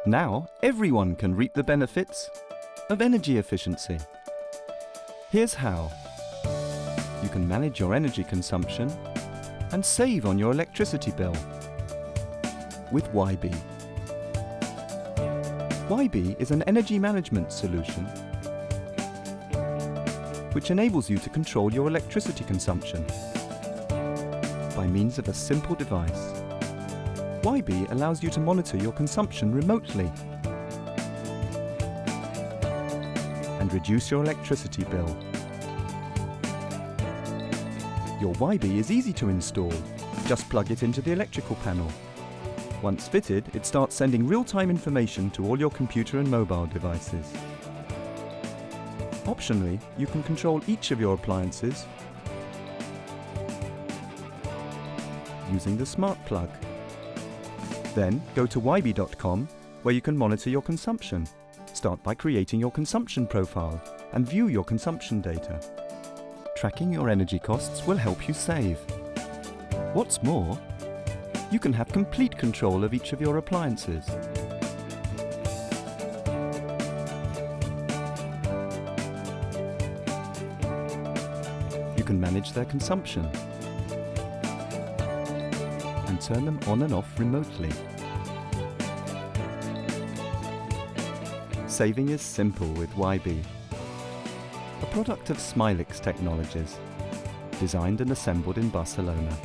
Now everyone can reap the benefits of energy efficiency. Here's how. You can manage your energy consumption and save on your electricity bill with Wibeee. Wibeee is an energy management solution which enables you to control your electricity consumption by means of a simple device. Wibeee allows you to monitor your consumption remotely and reduce your electricity bill. Your Wibeee is easy to install. Just plug it into the electrical panel. Once fitted, it starts sending real-time information to all your computer and mobile devices. Optionally, you can control each of your appliances using the smart plug. Then go to wibeee.com, where you can monitor your consumption. Start by creating your consumption profile and view your consumption data. Tracking your energy costs will help you save. What's more, you can have complete control of each of your appliances. You can manage their consumption and turn them on and off remotely. Saving is simple with Wibeee, a product of Smilix Technologies, designed and assembled in Barcelona.